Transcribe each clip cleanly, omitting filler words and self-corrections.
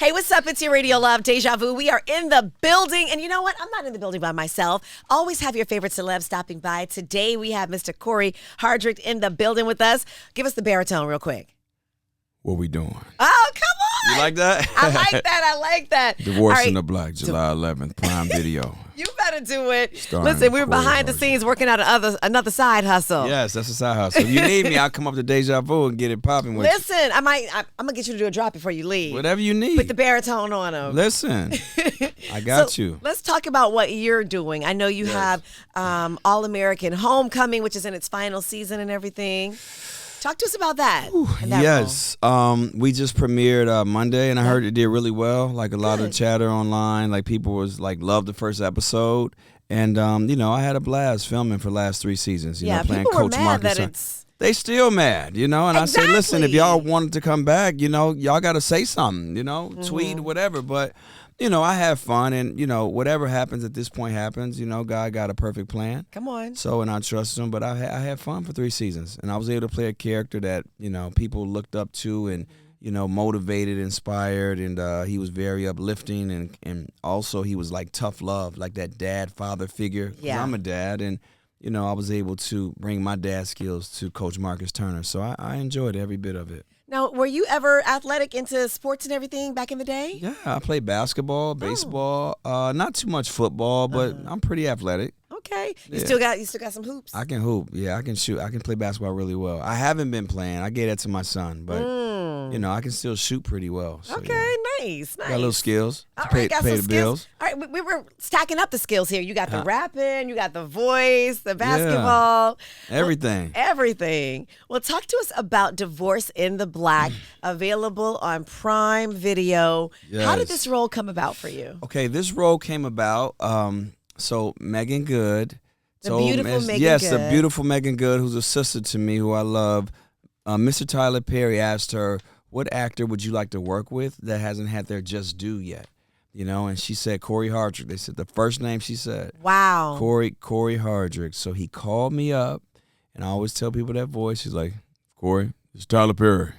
Hey, what's up? It's your Radio Love, Deja Vu. We are in the building. And you know what? I'm not in the building by myself. Always have your favorite celeb stopping by. Today, we have Mr. Cory Hardrict in the building with us. Give us the baritone real quick. What we doing? Oh, come on. You like that? I like that. Divorce in the Black, July 11th, Prime Video. You better do it. Starring Listen, we were Cory behind the Hardrict. scenes working out another side hustle. Yes, that's a side hustle. If you need me, I'll come up to Deja Vu and get it popping with Listen, I'm going to get you to do a drop before you leave. you. Whatever you need. Put the baritone on him. Listen, I got you. Let's talk about what you're doing. I know you have All-American Homecoming, which is in its final season and everything. Talk to us about that. Yes. We just premiered Monday, and I heard it did really well. Like a lot of chatter online, like people was like loved the first episode, and I had a blast filming for the last 3 seasons. Playing people Coach were mad Marcus. that it's. They still mad, and I say, listen, if y'all wanted to come back, y'all got to say something, tweet, whatever. But, I have fun, and, whatever happens at this point happens. God got a perfect plan. Come on. So, and I trust him, but I had fun for 3 seasons, and I was able to play a character that, people looked up to and, motivated, inspired, and he was very uplifting, and also he was like tough love, like that dad-father figure. 'Cause I'm a dad, and I was able to bring my dad skills to Coach Marcus Turner. So I enjoyed every bit of it. Now, were you ever athletic into sports and everything back in the day? Yeah, I played basketball, baseball, not too much football, but I'm pretty athletic. Okay. Yeah. You still got some hoops? I can hoop. Yeah, I can shoot. I can play basketball really well. I haven't been playing. I gave that to my son, but I can still shoot pretty well. So, okay, nice. Got little skills to All pay right, got the some bills. skills. All right, we were stacking up the skills here. You got the rapping, you got the voice, the basketball. Everything. Everything. Well, talk to us about Divorce in the Black, available on Prime Video. Yes. How did this role come about for you? Okay, this role came about. So Megan Good. The beautiful Megan Yes, Good. the beautiful Megan Good, who's a sister to me, who I love. Mr. Tyler Perry asked her, what actor would you like to work with that hasn't had their just due yet? And she said Cory Hardrict. They said the first name she said. Wow. Cory Hardrict. So he called me up, and I always tell people that voice. He's like, Cory, it's Tyler Perry.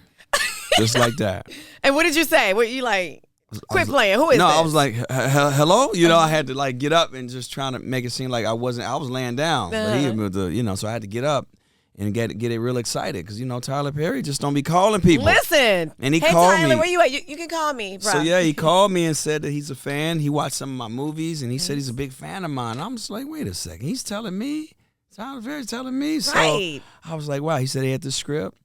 Just like that. And what did you say? What you like? Quit playing. Who is no, this? I was like, hello? I had to like get up and just trying to make it seem like I was laying down. But he moved so I had to get up and get it real excited because, Tyler Perry just don't be calling people. Listen. And he hey, called Tyler, me. where you at? You can call me, bro. So, he called me and said that he's a fan. He watched some of my movies, and he said he's a big fan of mine. I'm just like, wait a second. He's telling me? Tyler Perry's telling me? So Right. I was like, wow. He said he had the script.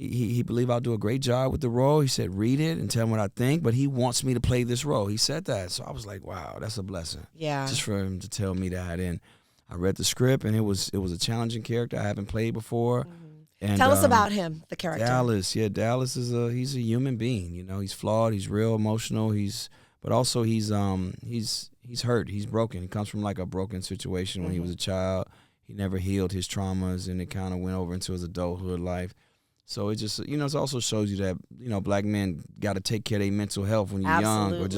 He believed I'll do a great job with the role. He said, read it and tell him what I think, but he wants me to play this role. He said that. So I was like, wow, that's a blessing. Yeah. Just for him to tell me that. And I read the script, and it was a challenging character I haven't played before. And, Tell us about him, the character. Dallas. Yeah, Dallas is he's a human being. He's flawed. He's real emotional. But also he's hurt. He's broken. He comes from like a broken situation when he was a child. He never healed his traumas, and it kind of went over into his adulthood life. So it just, it also shows you that, black men got to take care of their mental health when you're young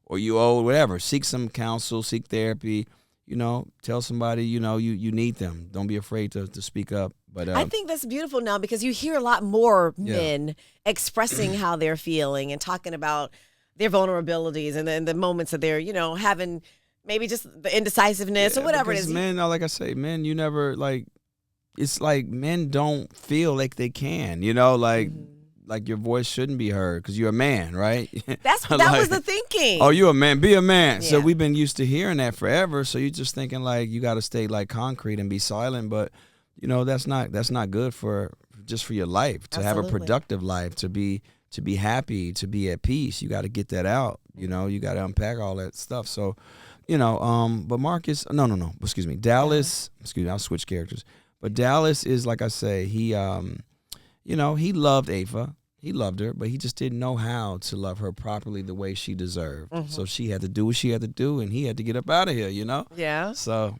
or you old, whatever. Seek some counsel, seek therapy, tell somebody, you need them. Don't be afraid to speak up. But I think that's beautiful now because you hear a lot more men expressing how they're feeling and talking about their vulnerabilities and then the moments that they're, having maybe just the indecisiveness or whatever it is. Men, like I say, men, you never it's like men don't feel like they can, like your voice shouldn't be heard because you're a man, right? That was the thinking. Oh, you're a man, be a man. Yeah. So we've been used to hearing that forever. So you're just thinking like you got to stay like concrete and be silent, but that's not good for your life. To have a productive life, to be happy, to be at peace. You got to get that out. You got to unpack all that stuff. So, but Marcus, excuse me, Dallas. Excuse me, I'll switch characters. But Dallas is, like I say, he loved Ava. He loved her, but he just didn't know how to love her properly the way she deserved. So she had to do what she had to do, and he had to get up out of here, Yeah. So,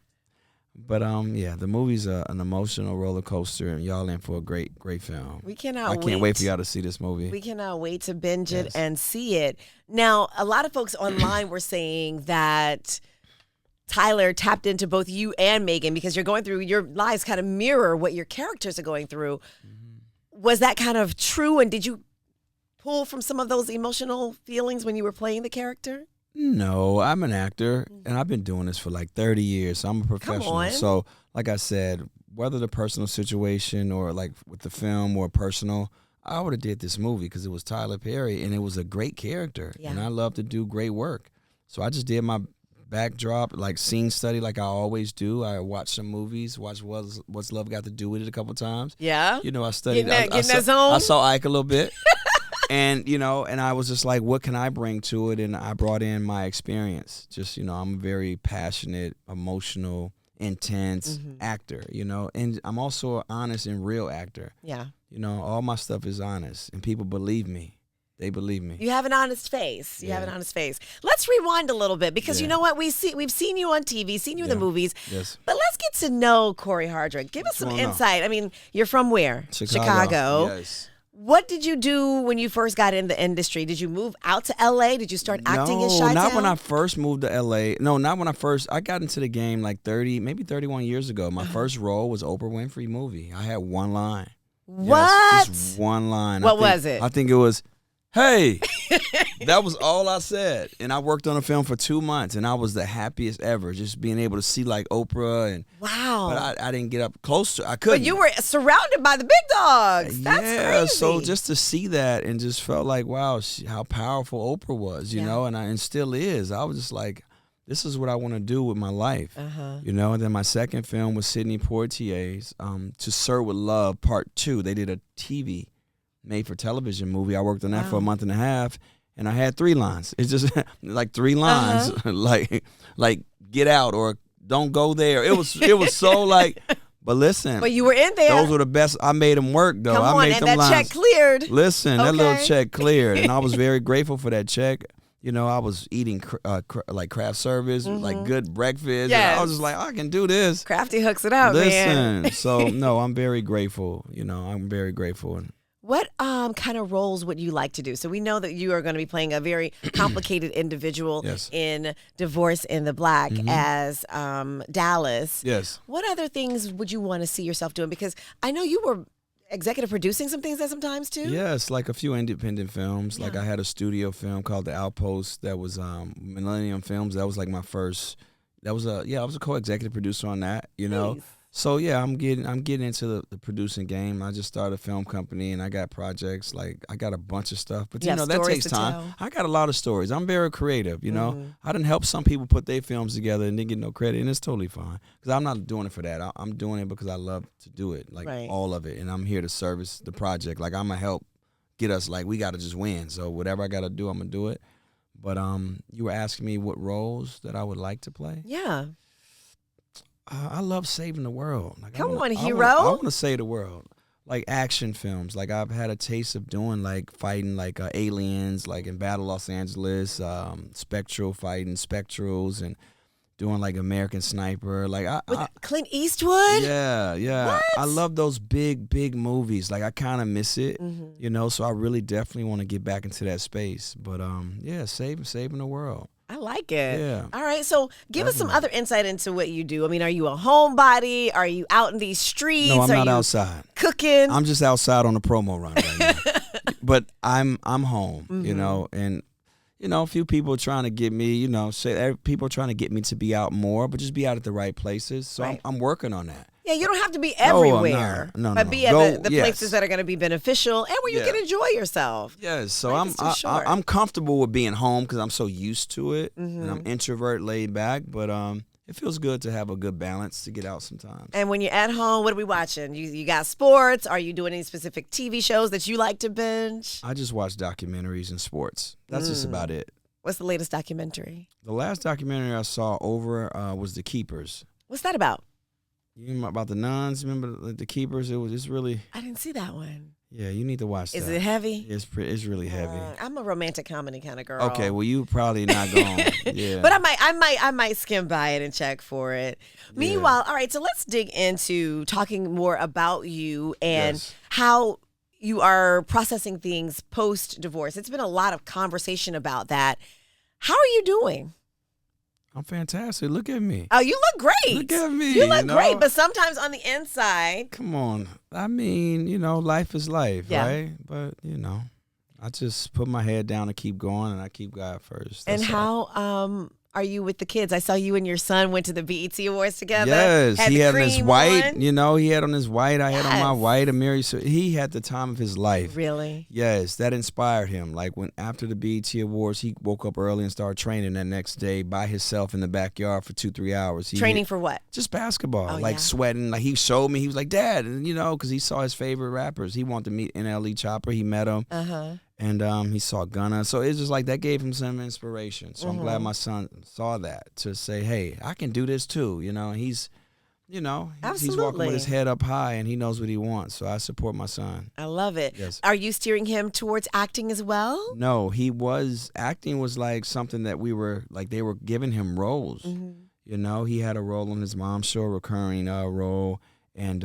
but the movie's an emotional roller coaster, and y'all in for a great film. We cannot I can't wait for y'all to see this movie. We cannot wait to binge it and see it. Now, a lot of folks online were saying that Tyler tapped into both you and Megan because you're going through, your lives kind of mirror what your characters are going through. Was that kind of true? And did you pull from some of those emotional feelings when you were playing the character? No, I'm an actor, and I've been doing this for like 30 years. So I'm a professional. Come on. So, like I said, whether the personal situation or like with the film or personal, I would have did this movie because it was Tyler Perry, and it was a great character, and I love to do great work. So I just did my backdrop, like scene study, like I always do. I watched some movies, watched What's Love Got to Do with It a couple times. Yeah. You know, I studied. Getting that zone? I saw Ike a little bit. And, you know, and I was just like, what can I bring to it? And I brought in my experience. Just, you know, I'm a very passionate, emotional, intense actor, you know. And I'm also an honest and real actor. Yeah. You know, all my stuff is honest. And people believe me. They believe me. You have an honest face. You have an honest face. Let's rewind a little bit because you know what? We've seen you on TV, seen you in the movies. Yes. But let's get to know Cory Hardrict. Give us some insight. I mean, you're from where? Chicago. Yes. What did you do when you first got in the industry? Did you move out to L.A.? Did you start acting in Chi-Town? No, not when I first moved to L.A. No, not when I got into the game like 30, maybe 31 years ago. My first role was Oprah Winfrey movie. I had one line. What? Yes, just one line. What was it? I think it was, hey. That was all I said. And I worked on a film for 2 months, and I was the happiest ever, just being able to see like Oprah. And wow. But I didn't get up close to I couldn't. But you were surrounded by the big dogs. That's crazy. So just to see that and just felt like, wow, how powerful Oprah was, you know, and still is. I was just like, this is what I want to do with my life, you know. And then my second film was Sidney Poitier's To Sir With Love Part 2. They did a TV made-for-television movie. I worked on that for a month and a half, and I had 3 lines. It's just like 3 lines, like get out or don't go there. It was so like, but listen. But you were in there. Those were the best. I made them work though. Come on, I made and them that lines. check cleared. Listen, that little check cleared, and I was very grateful for that check. You know, I was eating like craft service, like good breakfast. Yes. And I was just like, I can do this. Crafty hooks it up, man. Listen, so no, I'm very grateful. You know, I'm very grateful. What kind of roles would you like to do? So we know that you are going to be playing a very complicated individual in Divorce in the Black as Dallas. Yes. What other things would you want to see yourself doing? Because I know you were executive producing some things at some times too. Yes, like a few independent films. Like I had a studio film called The Outpost that was Millennium Films. That was like my first. That was I was a co-executive producer on that. You know. Nice. So yeah, I'm getting into the producing game. I just started a film company and I got projects. Like I got a bunch of stuff, but you know that takes time. Tell. I got a lot of stories. I'm very creative. You know, I didn't help some people put their films together and didn't get no credit, and it's totally fine because I'm not doing it for that. I'm doing it because I love to do it, like all of it, and I'm here to service the project. Like I'm gonna help get us. Like we got to just win. So whatever I got to do, I'm gonna do it. But you were asking me what roles that I would like to play. Yeah. I love saving the world. Like, Come on, hero. I want to save the world. Like action films. Like I've had a taste of doing like fighting like aliens, like in Battle Los Angeles, Spectral fighting Spectrals and doing like American Sniper. Like With Clint Eastwood? Yeah. What? I love those big movies. Like I kind of miss it, you know, so I really definitely want to get back into that space. But saving the world. I like it. Yeah. All right. So give us some other insight into what you do. I mean, are you a homebody? Are you out in these streets? No, I'm are not you outside. Cooking? I'm just outside on a promo run right now. But I'm home, you know, and you know, a few people are trying to get me, you know, people are trying to get me to be out more, but just be out at the right places. So I'm working on that. Yeah, you don't have to be everywhere, but be at the places that are going to be beneficial and where you can enjoy yourself. Yes, so I'm comfortable with being home because I'm so used to it, and I'm introvert, laid back. But it feels good to have a good balance to get out sometimes. And when you're at home, what are we watching? You got sports? Are you doing any specific TV shows that you like to binge? I just watch documentaries and sports. That's just about it. What's the latest documentary? The last documentary I saw was The Keepers. What's that about? You know about the nuns? Remember the Keepers? It's really. I didn't see that one. Yeah, you need to watch that. Is it heavy? It's really heavy. I'm a romantic comedy kind of girl. Okay, well you probably not going. Yeah. But I might skim by it and check for it. Yeah. Meanwhile, all right, so let's dig into talking more about you and how you are processing things post-divorce. It's been a lot of conversation about that. How are you doing? I'm fantastic. Look at me. Oh, you look great. Look at me. You look great, but sometimes on the inside. Come on. I mean, you know, life is life, right? But, you know, I just put my head down and keep going, and I keep God first. And That's all. how are you with the kids? I saw you and your son went to the BET Awards together. Yes, he had on his white. On. You know, he had on his white. I had on my Yes. white. Amiri, so he had the time of his life. Really? Yes, that inspired him. Like when after the BET Awards, he woke up early and started training that next day by himself in the backyard for 2-3 hours. Training for what? Just basketball, Oh, like yeah. sweating. Like he showed me, he was like, "Dad," and you know, because he saw his favorite rappers. He wanted to meet NLE Chopper. He met him. And he saw Gunna. So it's just like that gave him some inspiration. So I'm glad my son saw that to say, hey, I can do this too. You know, he's walking with his head up high and he knows what he wants. So I support my son. I love it. Yes. Are you steering him towards acting as well? No, acting was like something that they were giving him roles. You know, he had a role on his mom's show, a recurring role. And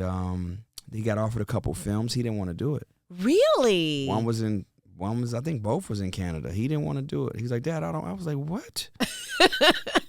he got offered a couple films. He didn't want to do it. Really? I think both was in Canada. He didn't want to do it. He's like, Dad, I was like, what?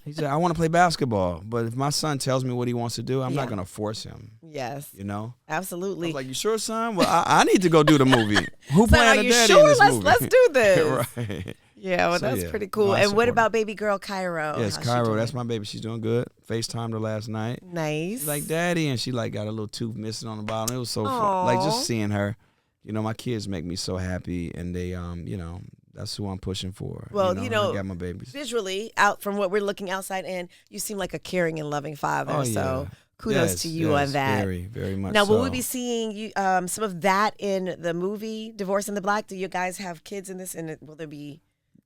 He said, I want to play basketball. But if my son tells me what he wants to do, I'm not going to force him. Yes. You know? Absolutely. I was like, you sure, son? Well, I need to go do the movie. Who playing the daddy sure? in this movie? Let's do this. Right. Yeah, well, that's pretty cool. No, and what about baby girl Cairo? Yes, How's she Cairo. doing? That's my baby. She's doing good. FaceTimed her last night. Nice. She's like, Daddy. And she like got a little tooth missing on the bottom. It was so fun. Like just seeing her. You know, my kids make me so happy, and they, you know, that's who I'm pushing for. Well, I got my babies. Visually, out from what we're looking outside in, you seem like a caring and loving father. Oh, yeah. So kudos to you on that. Very, very much. Now, will we be seeing you some of that in the movie Divorce in the Black? Do you guys have kids in this? And will there be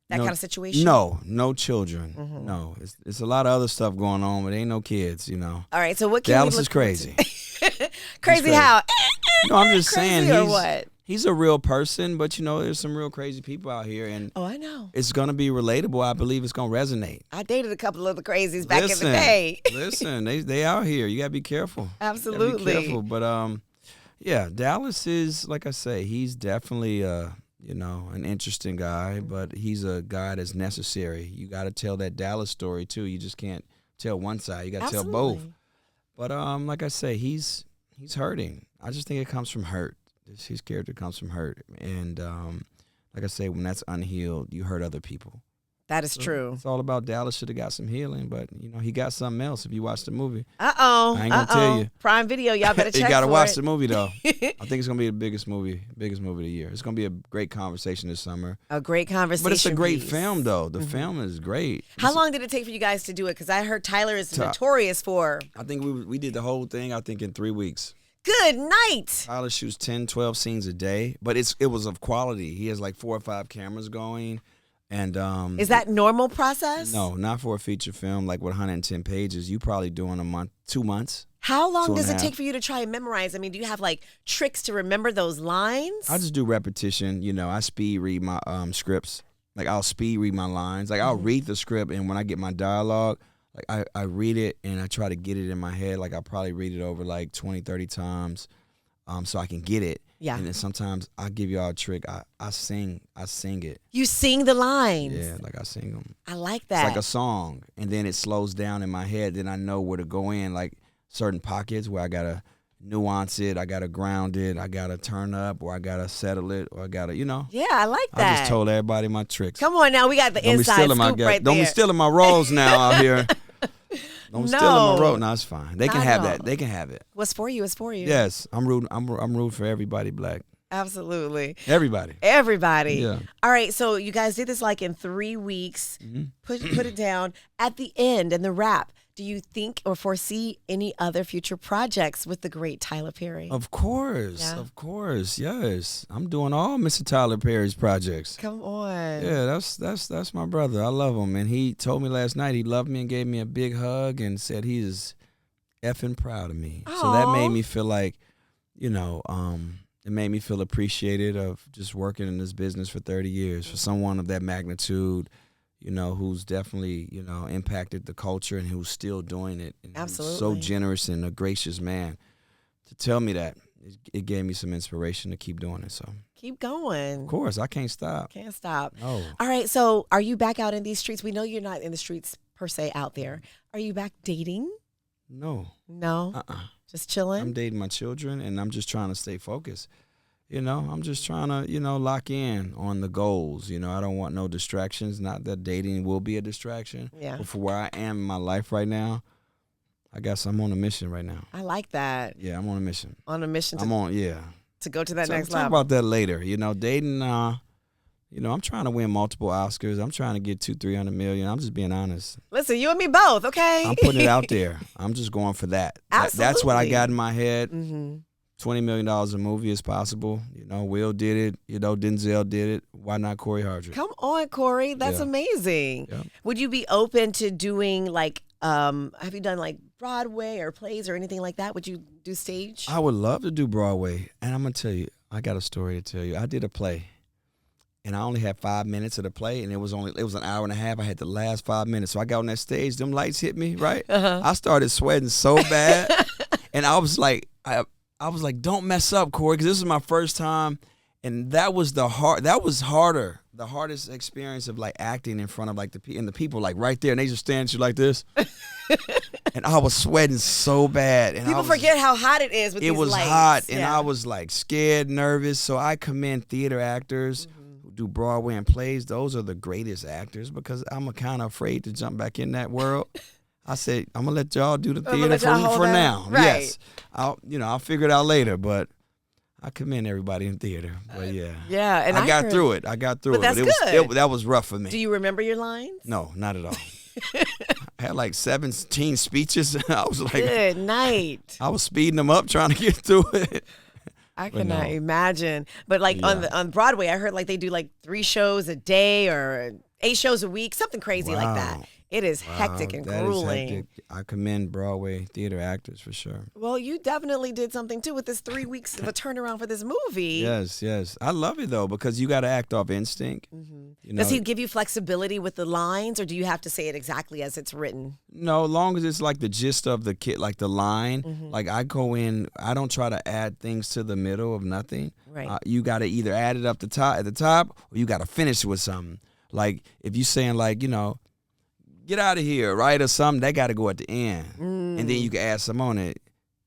that kind of situation? No children. No, it's a lot of other stuff going on, but ain't no kids. You know. All right. So what can Dallas we look is crazy. Crazy how? No, I'm just saying what? He's a real person, but you know, there's some real crazy people out here, and I know it's gonna be relatable. I believe it's gonna resonate. I dated a couple of the crazies back in the day. Listen, they out here. You gotta be careful. Absolutely. Be careful. But yeah, Dallas is, like I say, he's definitely an interesting guy, but he's a guy that's necessary. You got to tell that Dallas story too. You just can't tell one side. You got to tell both. But like I say, he's hurting. I just think it comes from hurt. His character comes from hurt, and like I say, when that's unhealed, you hurt other people. That is true. It's all about Dallas should have got some healing, but you know he got something else. If you watch the movie, I ain't gonna tell you. Prime Video, y'all better check. You gotta for watch it. the movie though. I think it's gonna be the biggest movie of the year. It's gonna be a great conversation this summer. A great conversation, but it's a great piece. film though. The film is great. How long did it take for you guys to do it? Because I heard Tyler is notorious for. I think we did the whole thing. I think in 3 weeks. Good night. Tyler shoots 10, 12 scenes a day, but it was of quality. He has like 4 or 5 cameras going. And is that normal process? No, not for a feature film like with 110 pages. You probably doing a month, 2 months. How long does it take for you to try and memorize? I mean, do you have like tricks to remember those lines? I just do repetition. You know, I speed read my scripts. Like I'll speed read my lines. Like I'll read the script, and when I get my dialogue, like I read it and I try to get it in my head. Like I probably read it over like 20, 30 times, so I can get it. Yeah. And then sometimes I give y'all a trick. I sing it. You sing the lines. Yeah, like I sing them. I like that. It's like a song, and then it slows down in my head. Then I know where to go in, like certain pockets where I gotta nuance it, I gotta ground it, I gotta turn up, or I gotta settle it, or I gotta, Yeah, I like that. I just told everybody my tricks. Come on now, we got the inside scoop right there. Don't be stealing my roles now out here. Don't steal my role. No, it's fine. They can have that. They can have it. What's for you is for you. Yes, I'm rooting for everybody black. Absolutely. Everybody. Yeah. All right, so you guys did this like in 3 weeks. Put it down. At the end and the wrap, do you think or foresee any other future projects with the great Tyler Perry? Of course. Yeah. Of course. Yes. I'm doing all Mr. Tyler Perry's projects. Come on. Yeah, that's my brother. I love him. And he told me last night he loved me and gave me a big hug and said he is effing proud of me. Aww. So that made me feel like, it made me feel appreciated of just working in this business for 30 years. For someone of that magnitude, who's definitely, impacted the culture and who's still doing it. And absolutely. So generous and a gracious man. To tell me that, it gave me some inspiration to keep doing it. So keep going. Of course, I can't stop. Can't stop. No. All right, so are you back out in these streets? We know you're not in the streets per se out there. Are you back dating? No. No? Uh-uh. Just chilling? I'm dating my children, and I'm just trying to stay focused. I'm just trying to, lock in on the goals. I don't want no distractions. Not that dating will be a distraction. Yeah. But for where I am in my life right now, I guess I'm on a mission right now. I like that. Yeah, I'm on a mission. On a mission to go to that next talk level. About that later. Dating, I'm trying to win multiple Oscars. I'm trying to get $200-300 million. I'm just being honest. Listen, you and me both, okay? I'm putting it out there. I'm just going for that. Absolutely. That's what I got in my head. Mm-hmm. $20 million a movie is possible. Will did it. Denzel did it. Why not Cory Hardrict? Come on, Cory. That's amazing. Yeah. Would you be open to doing have you done like Broadway or plays or anything like that? Would you do stage? I would love to do Broadway. And I'm going to tell you, I got a story to tell you. I did a play. And I only had 5 minutes of the play, and it was an hour and a half. I had the last 5 minutes. So I got on that stage, them lights hit me, right? Uh-huh. I started sweating so bad. And I was like, don't mess up, Cory, because this is my first time. And that was harder. The hardest experience of like acting in front of like the people like right there, and they just stand at you like this. And I was sweating so bad. And people forget how hot it is with these lights. It was hot, and I was like scared, nervous. So I commend theater actors who do Broadway and plays. Those are the greatest actors because I'm kind of afraid to jump back in that world. I said, I'm gonna let y'all do the theater for now. Right. Yes, I'll figure it out later, but I commend everybody in theater. But yeah, and I got through it. But that's good. That was rough for me. Do you remember your lines? No, not at all. I had like 17 speeches. I was like, good night. I was speeding them up trying to get through it. I cannot imagine. But like on Broadway, I heard like they do like 3 shows a day or 8 shows a week, something crazy like that. It is hectic and grueling. Hectic. I commend Broadway theater actors for sure. Well, you definitely did something too with this 3 weeks of a turnaround for this movie. Yes. I love it though because you got to act off instinct. Mm-hmm. Does he give you flexibility with the lines, or do you have to say it exactly as it's written? No, as long as it's like the gist of the kid, like the line. Mm-hmm. Like I go in, I don't try to add things to the middle of nothing. Right. You got to either add it up at the top, or you got to finish with something. Like if you saying like get out of here, right, or something, that got to go at the end. And then you can add some on it.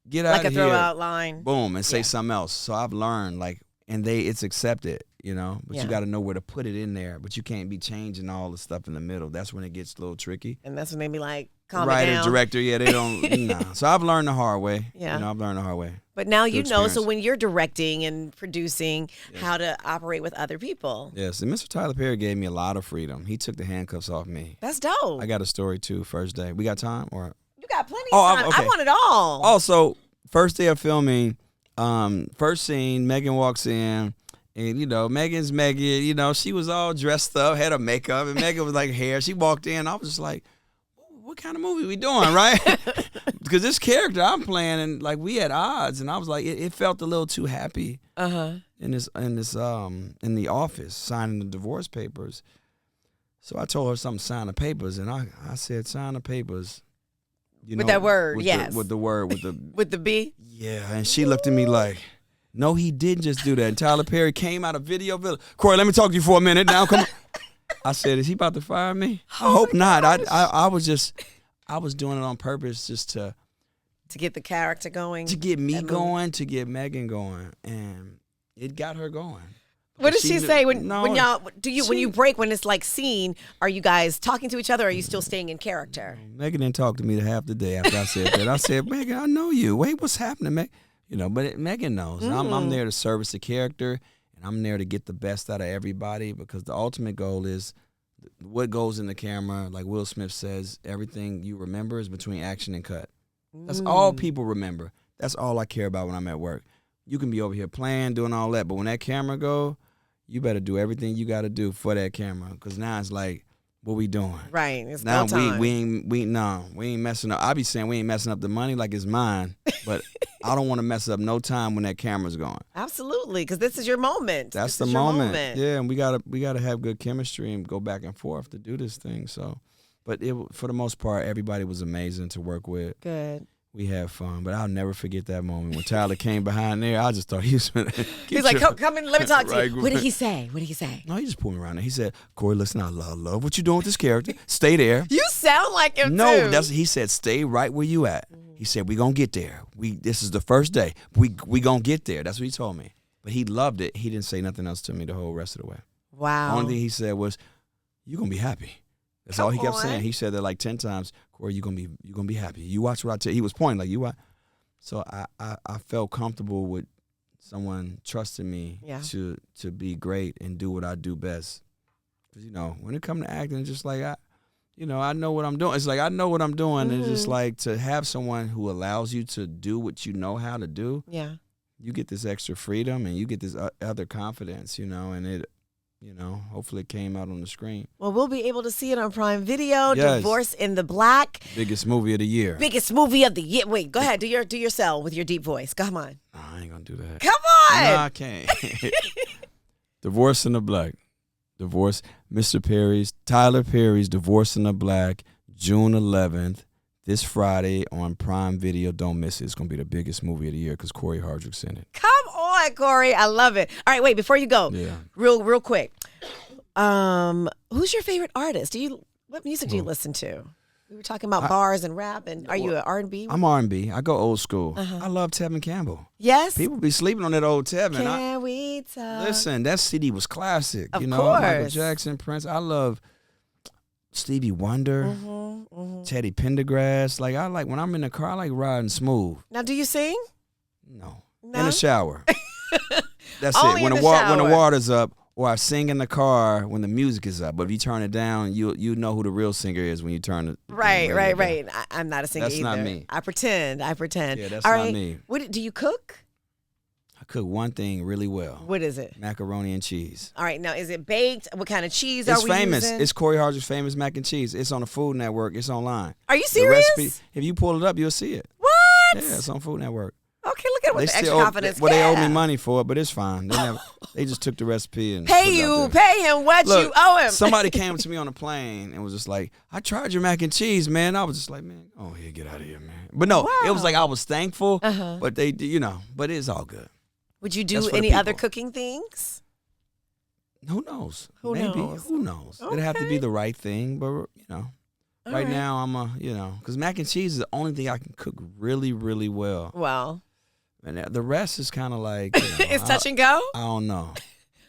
Get out of here. Like a throwout line. Boom, and say something else. So I've learned, it's accepted, but you got to know where to put it in there. But you can't be changing all the stuff in the middle. That's when it gets a little tricky. And that's when they be like, calm it Writer, down. director, they don't, nah. So I've learned the hard way. Yeah. I've learned the hard way. But now so when you're directing and producing, how to operate with other people. Yes, and Mr. Tyler Perry gave me a lot of freedom. He took the handcuffs off me. That's dope. I got a story too, first day. We got time? Or you got plenty of time. Okay. I want it all. Also, first day of filming, first scene, Megan walks in, and, Megan's Megan, she was all dressed up, had her makeup, and Megan was like hair. She walked in, I was just like, what kind of movie we doing, right? Because this character I'm playing, and like we had odds, and I was like, it felt a little too happy. In the office signing the divorce papers. So I told her something, sign the papers, and I said, sign the papers. With that word, with the word, with the with the B. Yeah, and she looked at me like, no, he didn't just do that. And Tyler Perry came out of Video Village. Cory, let me talk to you for a minute now. Come on. I said, is he about to fire me? I hope not. I was doing it on purpose just to get the character going. To get me going, to get Megan going. And it got her going. What does she say when you break, when it's like scene, are you guys talking to each other or are you still staying in character? Megan didn't talk to me half the day after I said that. I said, Megan, I know you. Wait, what's happening, Megan? But Megan knows. I'm there to service the character, and I'm there to get the best out of everybody because the ultimate goal is what goes in the camera. Like Will Smith says, everything you remember is between action and cut. That's all people remember. That's all I care about when I'm at work. You can be over here playing, doing all that, but when that camera go, you better do everything you got to do for that camera because now it's like, what we doing? Right. It's now no time. we ain't messing up. I be saying we ain't messing up the money like it's mine, but I don't want to mess up no time when that camera's going. Absolutely, because this is your moment. That's the moment. Yeah, and we gotta have good chemistry and go back and forth to do this thing. So, but for the most part, everybody was amazing to work with. Good. We had fun, but I'll never forget that moment when Tyler came behind there. I just thought he was He's like, come in, let me talk to you. What did he say? No, he just pulled me around there. He said, Cory, listen, I love what you're doing with this character. Stay there. You sound like him, too. No, he said, stay right where you at. He said, we going to get there. This is the first day. We going to get there. That's what he told me. But he loved it. He didn't say nothing else to me the whole rest of the way. Wow. The only thing he said was, "You're gonna be happy." That's all he kept saying. He said that like 10 times. Cory, you're gonna be happy. You watch what I tell you. He was pointing like you watch. So I felt comfortable with someone trusting me to be great and do what I do best. Because, you know, when it comes to acting, it's just like I know what I'm doing. It's like I know what I'm doing. Mm-hmm. It's just like to have someone who allows you to do what you know how to do. Yeah. You get this extra freedom and you get this other confidence, you know, and it, you know, hopefully it came out on the screen. Well, we'll be able to see it on Prime Video. Yes. Divorce in the Black. Biggest movie of the year. Biggest movie of the year. Wait, go ahead. Do your sell with your deep voice. Come on. No, I ain't gonna do that. Come on. No, I can't. Divorce in the Black. Tyler Perry's Divorce in the Black, June 11th, this Friday on Prime Video. Don't miss it. It's going to be the biggest movie of the year because Cory Hardrict's in it. Come on, Cory. I love it. All right, wait, before you go, real quick. Who's your favorite artist? What music do you listen to? We were talking about bars and rap, and are you an R&B? I'm R&B. I go old school. I love Tevin Campbell. Yes? People be sleeping on that old Tevin. Can we talk? Listen, that CD was classic. Of course. Michael Jackson, Prince. I love Stevie Wonder, Teddy Pendergrass. Like when I'm in the car, I like riding smooth. Now, do you sing? No. In the shower. That's Only it. when the water's up. Or I sing in the car when the music is up. But if you turn it down, you know who the real singer is when you turn it. Right. I'm not a singer either. That's not me. I pretend. Yeah, that's not me. Do you cook? I cook one thing really well. What is it? Macaroni and cheese. All right. Now, is it baked? What kind of cheese are we using? It's famous. It's Cory Hardrict's famous mac and cheese. It's on the Food Network. It's online. Are you serious? The recipe, if you pull it up, you'll see it. What? Yeah, it's on Food Network. Okay, look at what the extra confidence. They owe me money for it, but it's fine. They just took the recipe and pay him what you owe him. Somebody came to me on a plane and was just like, "I tried your mac and cheese, man." I was just like, "Man, get out of here, man." But no, It was like I was thankful, but they, but it's all good. Would you do any other cooking things? Who knows? Who knows? Okay. It'd have to be the right thing, but right now I'm because mac and cheese is the only thing I can cook really, really well. Well. And the rest is kind of like it's touch and go. I don't know.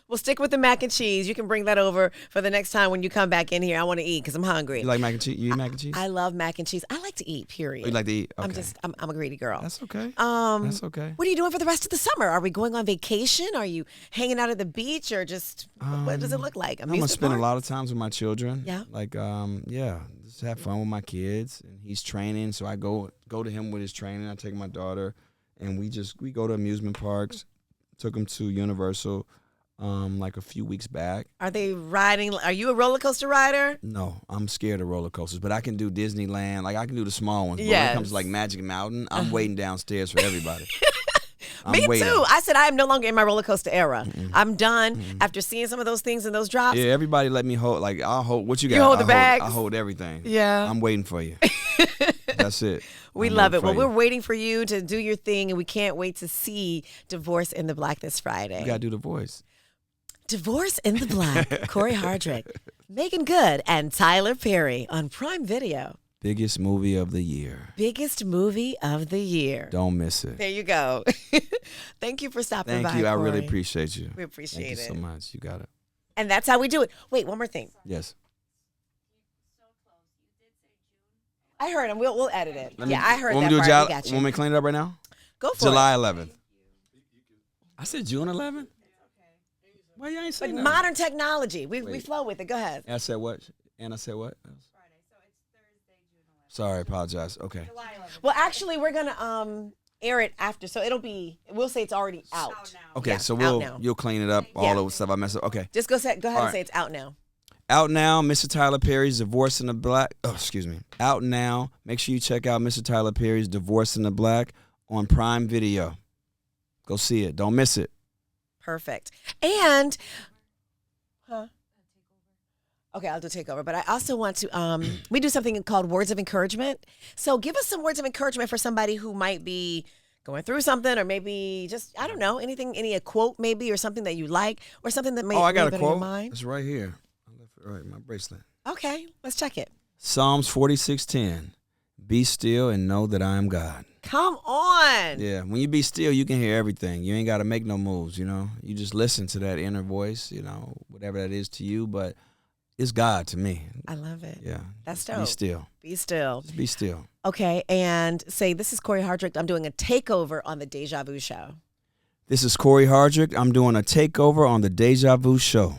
Well, stick with the mac and cheese. You can bring that over for the next time when you come back in here. I want to eat because I'm hungry. You like mac and cheese? You eat mac and cheese? I love mac and cheese. I like to eat. Period. You like to eat? Okay. I'm a greedy girl. That's okay. That's okay. What are you doing for the rest of the summer? Are we going on vacation? Are you hanging out at the beach or just what does it look like? I'm gonna spend a lot of times with my children. Yeah. Like just have fun with my kids. And he's training, so I go to him with his training. I take my daughter. And we go to amusement parks. Took them to Universal like a few weeks back. Are they riding? Are you a roller coaster rider? No, I'm scared of roller coasters. But I can do Disneyland. Like I can do the small ones. But when it comes to like Magic Mountain, I'm waiting downstairs for everybody. Me too. I said I am no longer in my roller coaster era. I'm done after seeing some of those things and those drops. Yeah, everybody let me hold. Like I'll hold. What you got? You hold the bags. I hold everything. Yeah. I'm waiting for you. That's it. We love it. Well, we're waiting for you to do your thing, and we can't wait to see Divorce in the Black this Friday. You got to do the voice. Divorce in the Black, Cory Hardrict, Megan Good, and Tyler Perry on Prime Video. Biggest movie of the year. Biggest movie of the year. Don't miss it. There you go. Thank you for stopping by, Thank you. Cory. I really appreciate you. We appreciate it. Thank you so much. You got it. And that's how we do it. Wait, one more thing. Yes. I heard him. We'll edit it. I heard that part. We got you. Want me to clean it up right now? Go for July it. 11th. I said June 11th? Why you ain't saying that? Modern technology. We flow with it. Go ahead. I said what? And I said what? Friday, so it's Thursday, June 11th. Sorry, apologize. Okay. July 11th. Well, actually, we're gonna air it after, so we'll say it's already out. Out now. Okay, Yeah, so you'll clean it up, all the stuff I messed up. Okay. Just go ahead and right. say it's out now. Out now, Mr. Tyler Perry's Divorce in the Black. Oh, excuse me. Out now. Make sure you check out Mr. Tyler Perry's Divorce in the Black on Prime Video. Go see it. Don't miss it. Perfect. And, okay, I'll do takeover. But I also want to, we do something called Words of Encouragement. So give us some words of encouragement for somebody who might be going through something, or maybe just, I don't know, a quote maybe, or something that you like, or something that may I got be a in your quote. mind. It's right here. I left it right, my bracelet. Okay, let's check it. Psalms 46:10. Be still and know that I am God. Come on. Yeah, when you be still, you can hear everything. You ain't got to make no moves, you know. You just listen to that inner voice, you know, whatever that is to you, but it's God to me. I love it. Yeah. That's dope. Be still. Be still. Just be still. Okay, and say, this is Cory Hardrict. I'm doing a takeover on the Deja Vu show. This is Cory Hardrict. I'm doing a takeover on the Deja Vu show.